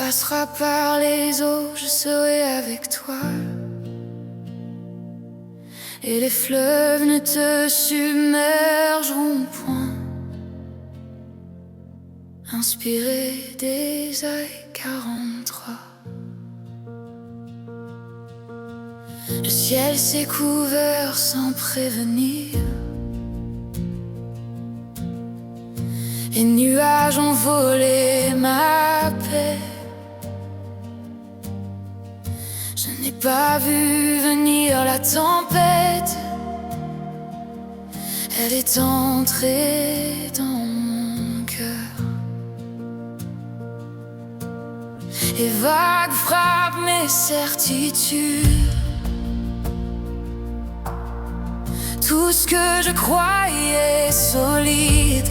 passeras par les eaux, je serai avec toi. Et les fleuves ne te submergeront point. Inspiré d'Ésaïe 43. Le ciel s'est couvert sans prévenir. Les nuages ont volé ma paix. Je n'ai pas vu venir la tempête. Elle est entrée dans mon cœur. Les vagues frappent mes certitudes. Tout ce que je croyais solide,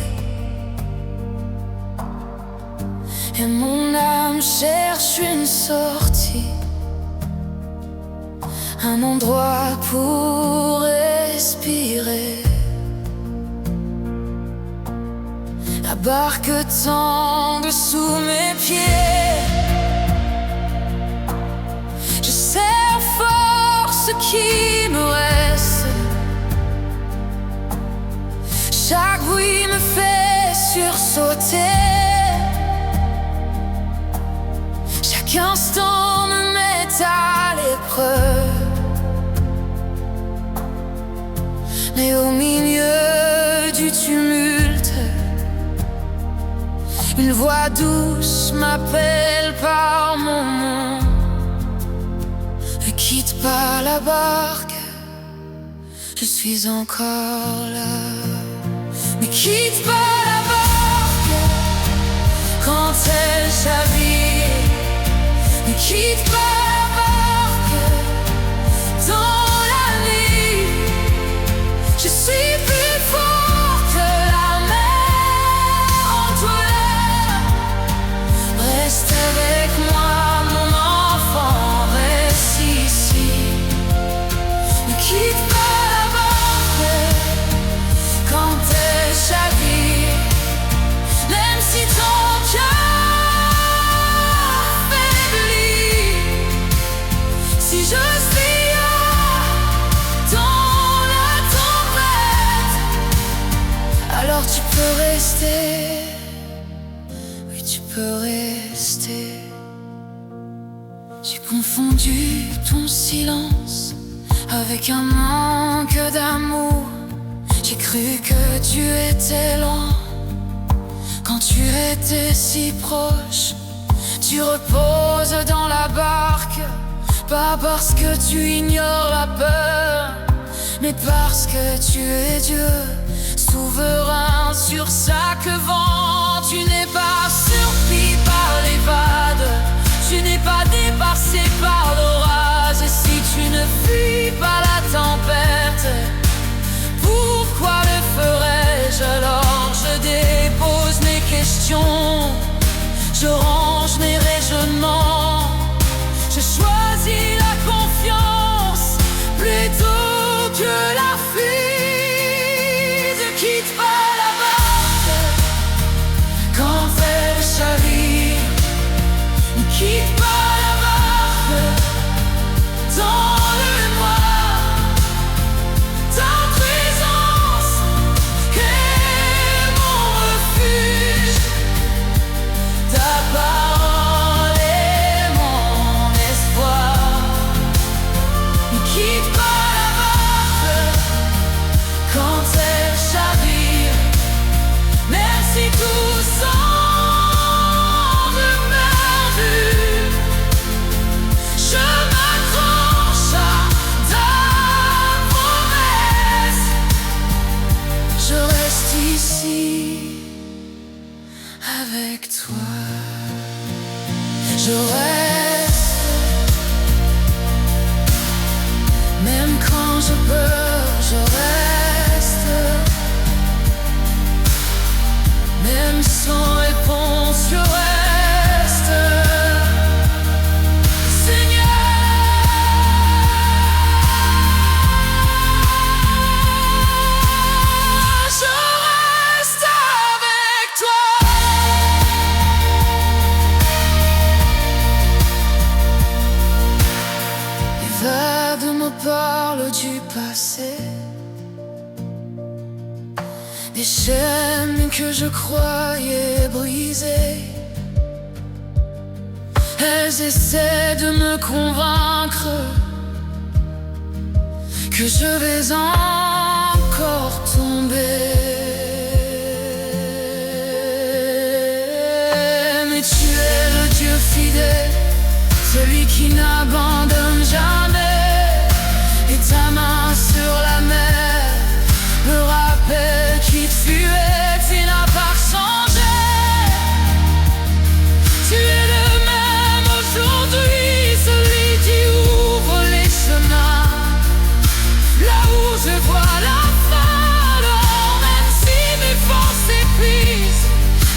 et mon âme cherche une sortie, un endroit pour respirer. La barque tangue sous mes pieds. Je serre fort ce qui me reste. Chaque bruit me fait sursauter. Chaque instant me met à l'épreuve. Mais au milieu du tumulte, une voix douce m'appelle par mon nom. Ne quitte pas la barque, je suis encore là. Ne quitte pas la barque quand elle chavire. Ne quitte pas la barque dans la nuit. Je suis plus fort que la mer en toi. Reste avec moi, mon enfant, reste ici. Ne quitte pas la barque quand elle chavire. Même si ton cœur faiblit, si je suis dans la tempête, alors tu peux rester. Oui, tu peux rester. J'ai confondu ton silence avec un manque d'amour. J'ai cru que tu étais lent quand tu étais si proche. Tu reposes dans la barque, pas parce que tu ignores la peur, mais parce que tu es Dieu, souverain sur chaque vent. Tu n'es pas surpris par les vagues, tu n'es pas dépassé par l'orage. Et si tu ne fuis pas la tempête, pourquoi le ferais-je alors? Je dépose mes questions, je range mes raisonnements. Je choisis la confiance plutôt que la fuite. Ne quitte pas la barque quand elle chavire. Ne quitte pas la barque dans le noir. Ta présence est mon refuge. Ta parole est mon espoir. Ne quitte pas la barque quand elle chavire. Même si tout semble perdu, je m'accroche à ta promesse. Je reste ici avec toi. Je reste, même quand je pleure, je reste. Même sans réponse, je reste. Seigneur, je reste avec toi. des chaînes que je croyais brisées. Elles essaient de me convaincre que je vais encore tomber. Mais tu es le Dieu fidèle, celui qui n'abandonne jamais. Et ta main sur la mer me rappelle qui tu es, tu n'as pas changé. Tu es le même aujourd'hui, celui qui ouvre les chemins là où je vois la fin. Alors même si mes forces s'épuisent,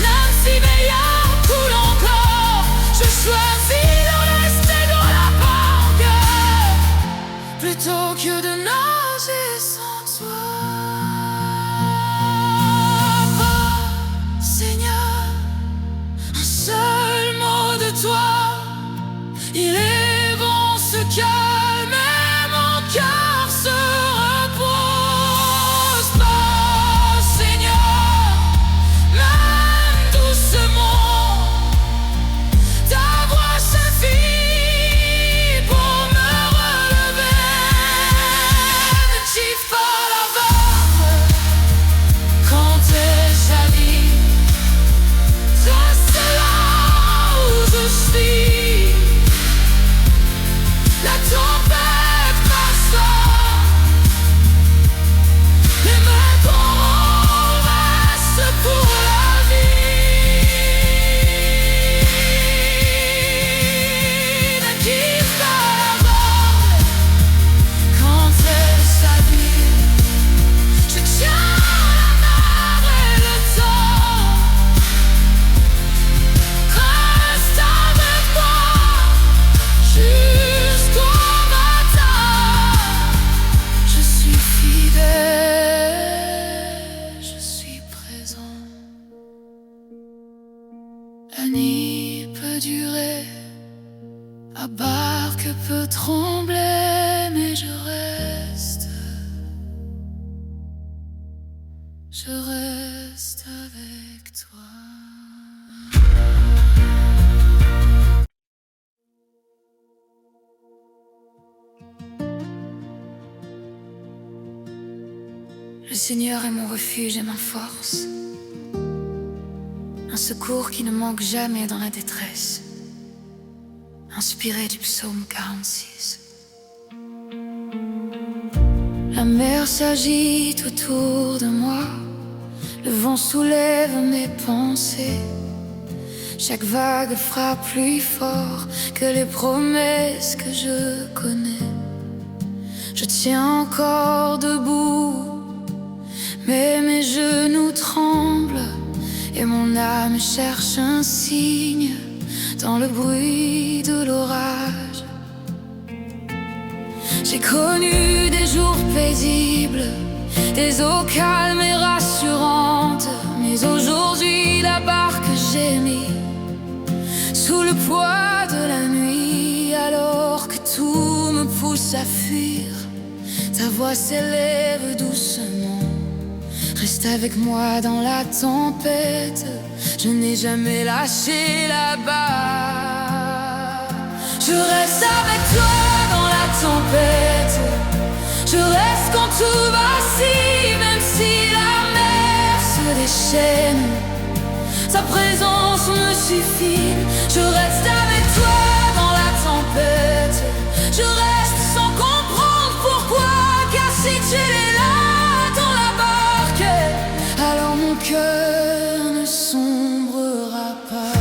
même si mes larmes coulent encore, je choisis de rester dans la barque plutôt que de nager sans toi. Seigneur, un seul mot de toi, il est bon, se calme et mon cœur se repose. Pas, Seigneur, même doucement, ta voix suffit pour me relever. Ne gifle pas la vague quand elle jaillit. Reste là où je suis. La tempête passera, mais maintenant reste pour la vie. Ne quitte pas la vague quand elle s'habille. Je tiens la mer et le temps. Reste avec moi jusqu'au matin. Je suis fidèle, je suis présent. La nuit peut durer, la barque peut trembler, mais je reste avec toi. Le Seigneur est mon refuge et ma force, un secours qui ne manque jamais dans la détresse. Inspiré du psaume 46. La mer s'agite autour de moi, le vent soulève mes pensées. Chaque vague frappe plus fort que les promesses que je connais. Je tiens encore debout, mais mes genoux tremblent et mon âme cherche un signe dans le bruit de l'orage. J'ai connu des jours paisibles, des eaux calmes et rassurantes, mais aujourd'hui la barque gémit sous le poids de la nuit. Alors que tout me pousse à fuir, ta voix s'élève doucement. Reste avec moi dans la tempête, je n'ai jamais lâché la barre. Je reste avec toi dans la tempête, je reste quand tout vacille, même si la mer se déchaîne. Ta présence me suffit, je reste avec toi dans la tempête. Je reste sans comprendre pourquoi, car si tu es là dans la barque, alors mon cœur ne sombrera pas.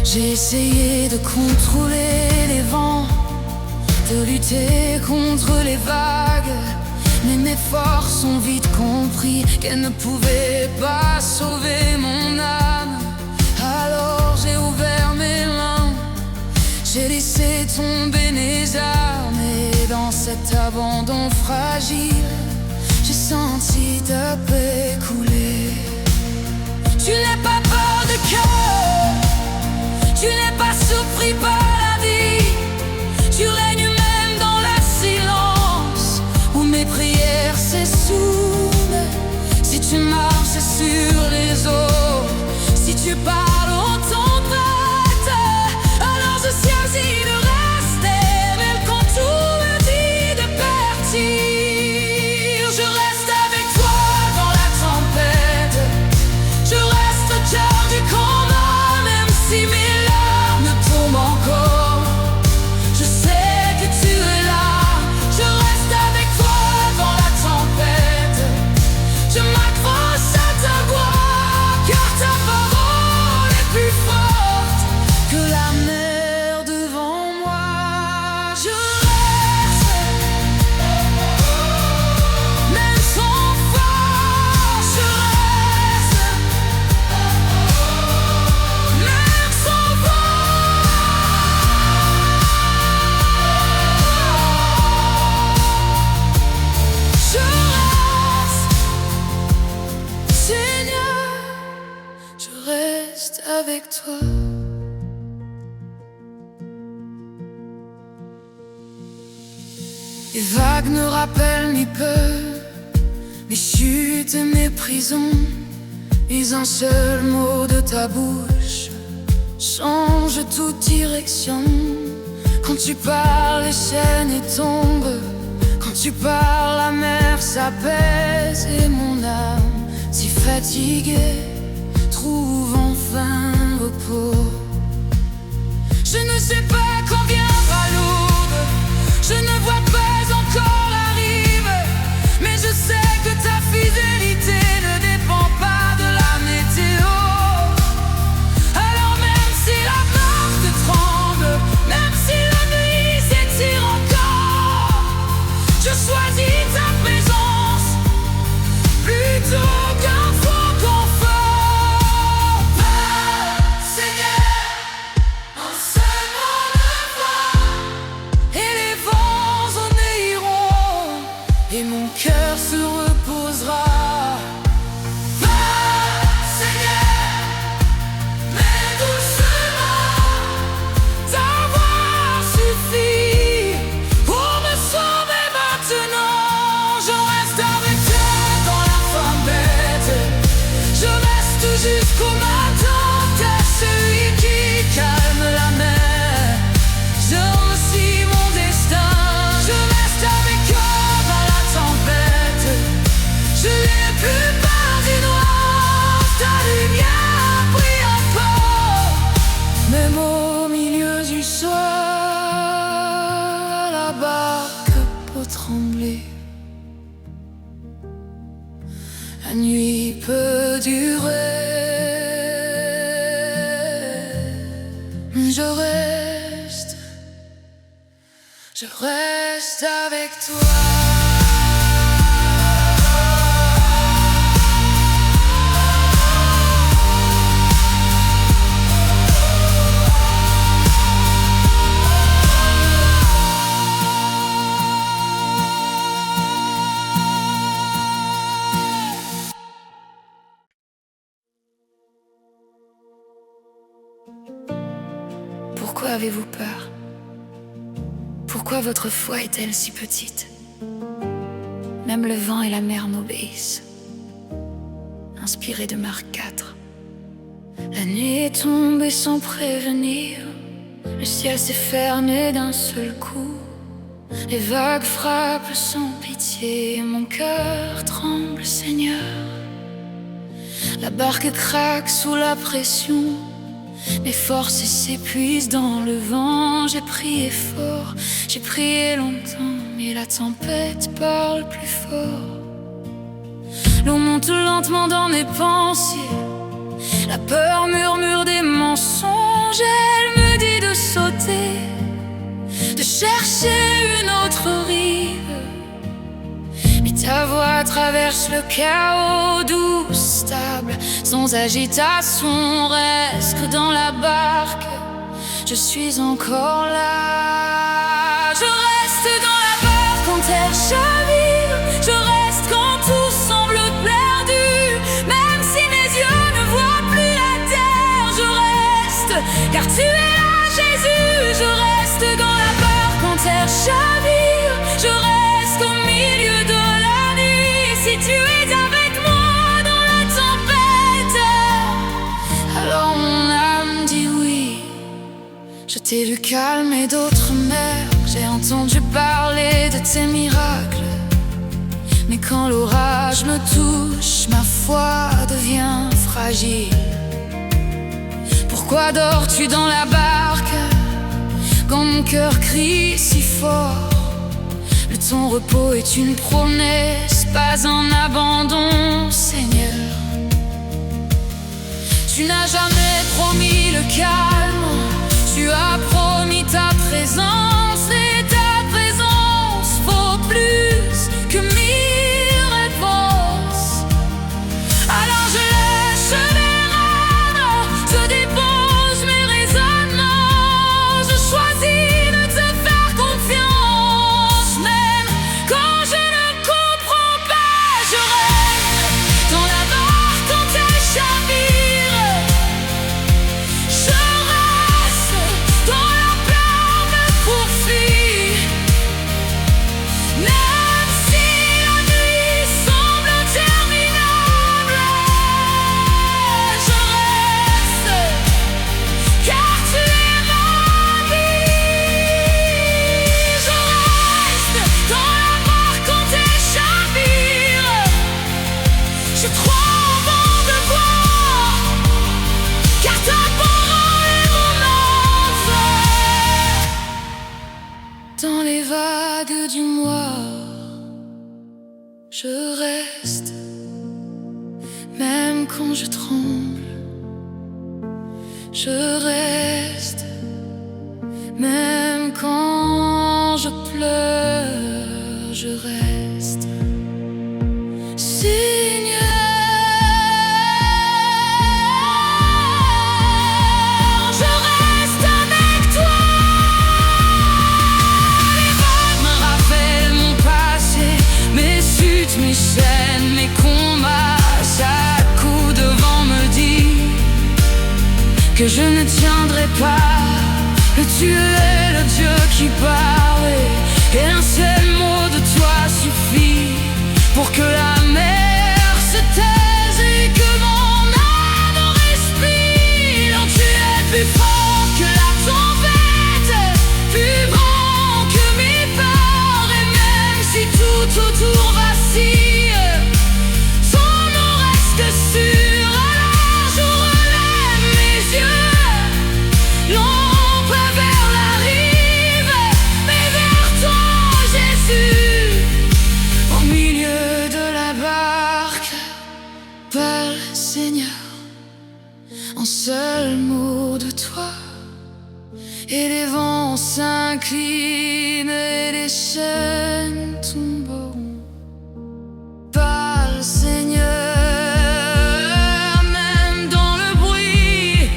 J'ai essayé de contrôler les vents, de lutter contre les vagues, mais mes forces ont vite compris qu'elles ne pouvaient pas sauver mon âme. Alors j'ai ouvert mes mains, j'ai laissé tomber mes armes, et dans cet abandon fragile, j'ai senti ta paix couler. Tu n'es pas peur de cœur, tu n'es pas surpris par la vie, tu règnes même dans le silence où tu parles au tempête, alors je choisis de rester, même quand tout me dit de partir. Je reste avec toi dans la tempête, je reste au cœur du combat, même si mes larmes tombent encore. Je sais que tu es là, je reste avec toi dans la tempête, je m'accroche à ta voix, car ta parole est plus forte que la mer devant moi. Je reste, même sans force, je reste, même sans force. Je reste, Seigneur, je reste avec toi. Les vagues ne rappellent ni peur, mes chutes et mes prisons, mais un seul mot de ta bouche change toute direction. Quand tu parles, les chaînes tombent, quand tu parles, la mer s'apaise et mon âme, si fatiguée, trouve enfin repos. Je ne sais pas quand viendra l'aube, je ne vois pas encore la rive, mais je sais que ta fidélité ne dépend pas de la météo. Alors même si la porte tremble, même si la nuit s'étire encore, je choisis ta présence plutôt qu'un faux confort. Seigneur, un seul mot de voix, et les vents en iront, et mon cœur se reposera. Seigneur, mais doucement, ta voix suffit pour me sauver maintenant. Je reste avec toi dans la tempête, je reste jusqu'au matin, car celui qui calme la mer, je aussi mon destin. Je reste avec toi dans la tempête, je n'ai plus peur du noir, ta lumière brille encore, même au milieu du soir, la barque peut trembler, la nuit peut durer. Je reste avec toi. Pourquoi avez-vous peur? Pourquoi votre foi est-elle si petite? Même le vent et la mer m'obéissent. Inspiré de Marc 4. La nuit est tombée sans prévenir, le ciel s'est fermé d'un seul coup. Les vagues frappent sans pitié, mon cœur tremble, Seigneur. La barque craque sous la pression, mes forces s'épuisent dans le vent. J'ai prié fort, j'ai prié longtemps, mais la tempête parle plus fort. L'eau monte lentement dans mes pensées, la peur murmure des mensonges. Elle me dit de sauter, de chercher une autre rive. Mais ta voix traverse le chaos, douce, stable, sans agitation. Reste que dans la barque, je suis encore là. Je reste dans la barque quand elle chavire, je reste quand tout semble perdu. Même si mes yeux ne voient plus la terre, je reste, car tu es là, Jésus. Je reste dans la barque quand elle chavire, je reste au milieu de la nuit. Si tu es avec moi dans la tempête, alors Je t'ai vu calmer d'autres mers, j'ai entendu parler de tes miracles. Mais quand l'orage me touche, ma foi devient fragile. Pourquoi dors-tu dans la barque quand mon cœur crie si fort? Ton repos est une promesse, pas un abandon, Seigneur. Tu n'as jamais promis le calme, tu as promis ta présence. Et ta présence vaut plus que 1000 réponses. Alors je lâche les rênes, je dépose mes raisonnements. Je choisis de te faire confiance. Même quand je ne comprends pas, je reste dans la barque quand elle chavire. Je reste dans la peur me poursuit. Même si la nuit semble interminable, je reste, car tu es ma vie. Je reste dans la barque quand elle chavire. Je crois au vent de voir, car ta parole est mon answer. Dans les vagues du noir, je reste, même quand je tremble. Je reste, même quand je pleure. Je reste, Seigneur. Je reste avec toi. Les vagues me rappellent mon passé, mes chutes, mes chaînes, mes combats. Chaque coup de vent me dit que je ne tiendrai pas. Que tu es le Dieu qui parle, et un seul mot de toi suffit pour que la mer se taise et que mon âme respire. Tu es plus fort que la tempête, plus grand que mes peurs. Et même si tout autour vacille, ton nom reste sûr. Alors je relève mes yeux, non pas vers la rive, mais vers toi, Jésus. Au milieu de la barque, parle, Seigneur, un seul mot de toi, et les vents s'inclinent et les chaînes tomberont. Parle, Seigneur, même dans le bruit,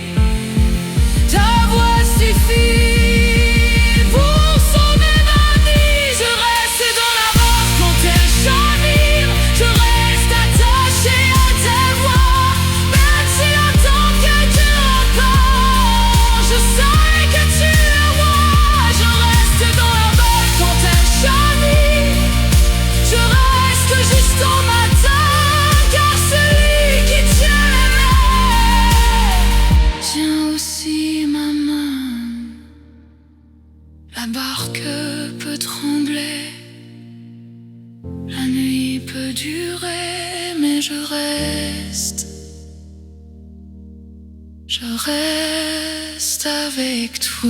ta voix suffit pour sauver ma vie. Je reste dans la barque quand elle chavire. Je reste attaché à tes voix, même si la tempête reprend. Je sais que tu es roi. Je reste dans la barque quand elle chavire. Je reste jusqu'au matin, car celui qui tient les mers tient aussi ma main. La barque peut trembler, la nuit peut durer, mais je reste avec toi.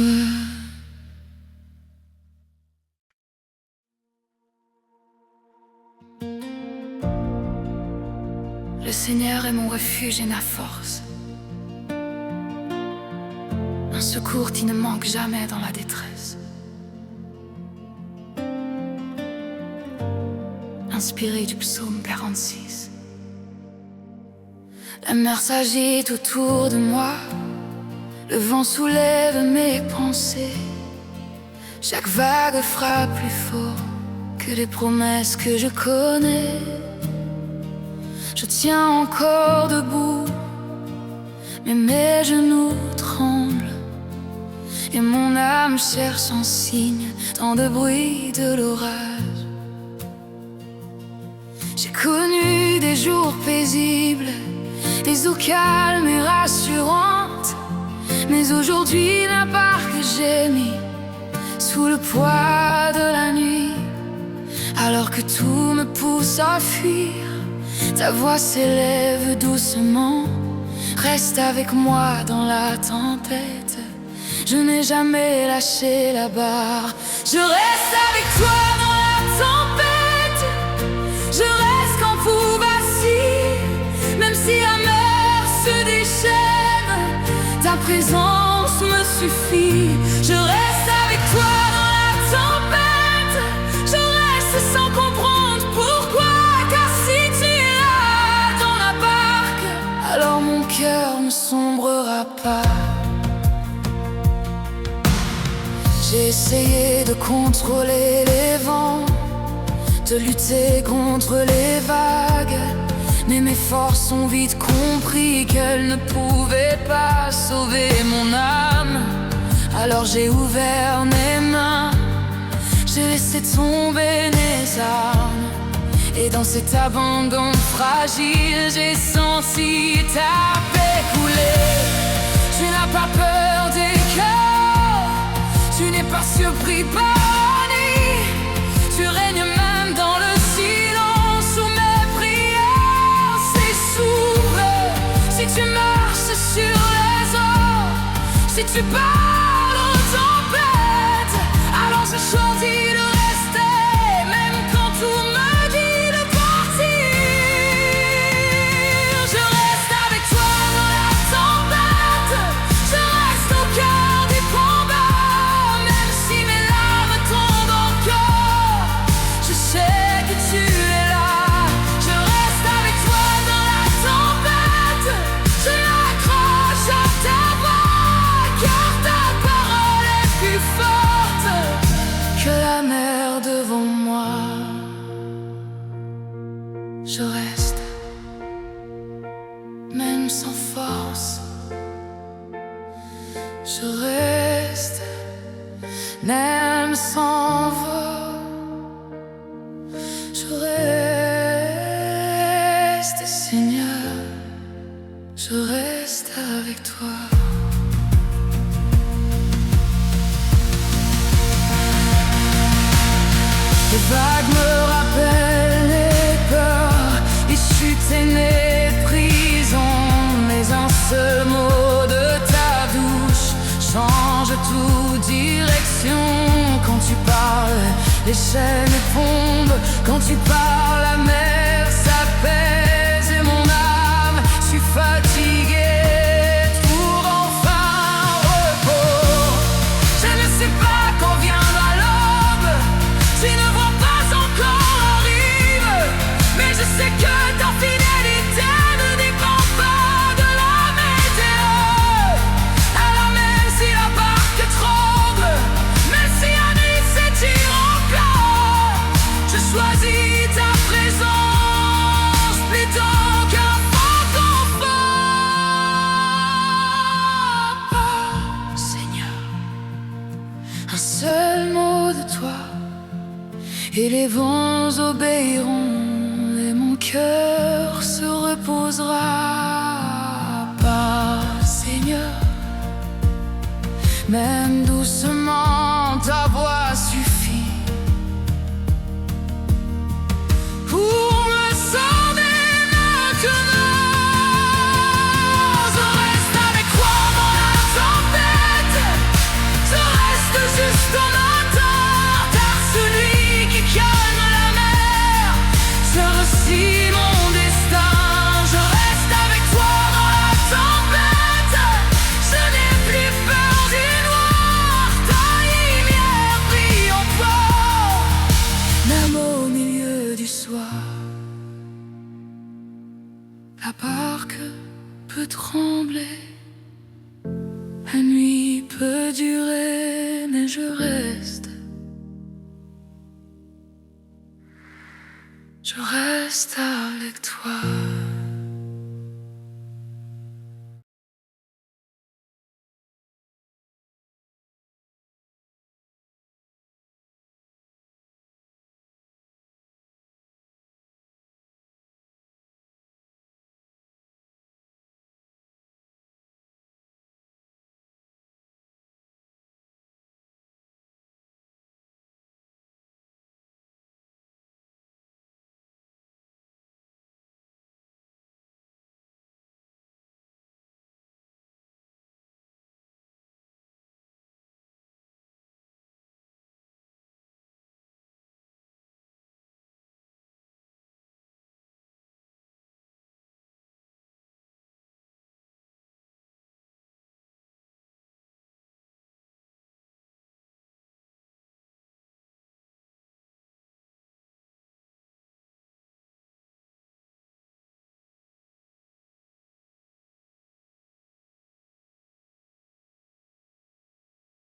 Le Seigneur est mon refuge et ma force, un secours qui ne manque jamais dans la détresse. Inspiré du psaume 46. La mer s'agite autour de moi, le vent soulève mes pensées. Chaque vague frappe plus fort que les promesses que je connais. Je tiens encore debout, mais mes genoux tremblent, et mon âme cherche un signe dans le bruit de l'orage. J'ai connu des jours paisibles, des eaux calmes et rassurantes, mais aujourd'hui la barque gémis sous le poids de la nuit. Alors que tout me pousse à fuir, ta voix s'élève doucement. Reste avec moi dans la tempête, je n'ai jamais lâché la barre. Je reste avec toi dans la tempête, je reste quand tout vacille. Même si la mer se déchaîne, ta présence me suffit. Je reste avec toi dans la tempête, je reste sans comprendre pourquoi. Car si tu es là dans la barque, alors mon cœur ne sombrera pas. J'ai essayé de contrôler les vents, de lutter contre les vagues, mais mes forces ont vite compris qu'elles ne pouvaient pas sauver mon âme. Alors j'ai ouvert mes mains, j'ai laissé tomber mes armes, et dans cet abandon fragile, j'ai senti ta paix couler. Tu n'as pas peur des cœurs, tu n'es pas surpris par la nuit. Tu règnes même dans le silence où mes prières s'essoufflent. Si tu marches sur les eaux, si tu parles aux tempêtes, alors je choisis de rester, même quand tout me dit de partir. Je reste avec toi dans la tempête, je reste au cœur du combat. Même si mes larmes tombent encore, je sais que tu es là. Je reste avec toi dans la tempête, je m'accroche à ta voix, car ta parole est plus forte que la mer devant moi. Je reste, même sans force. Je reste, même sans voix. Je reste, Seigneur, je reste avec toi. Les vagues me rappellent les peurs issues de tes méprises. Mais un seul mot de ta bouche change toute direction. Quand tu parles, les chaînes tombent. Quand tu parles, la mer s'apaise. Et mon âme, je suis fatiguée, trouve enfin repos. Je ne sais pas quand viendra l'aube, tu ne vois pas encore la rive, mais je sais que ta fidélité ne dépend pas de la météo. Alors même si la barque tremble, même si la nuit s'étire encore, je choisis ta présence plutôt qu'un fantôme fort. Seigneur, un seul mot de toi, et les vents obéiront, et mon cœur se reposera. Pas, Seigneur, même doucement ta voix suffit pour me sauver maintenant. Je reste avec toi dans la tempête, je reste juste en attente, car celui qui calme la mer sera aussi mon destin. Je reste avec toi dans la tempête, je n'ai plus peur du noir, ta lumière brille encore, même au milieu du soir. La barque peut trembler, la nuit peut durer, mais je reste. Je reste avec toi.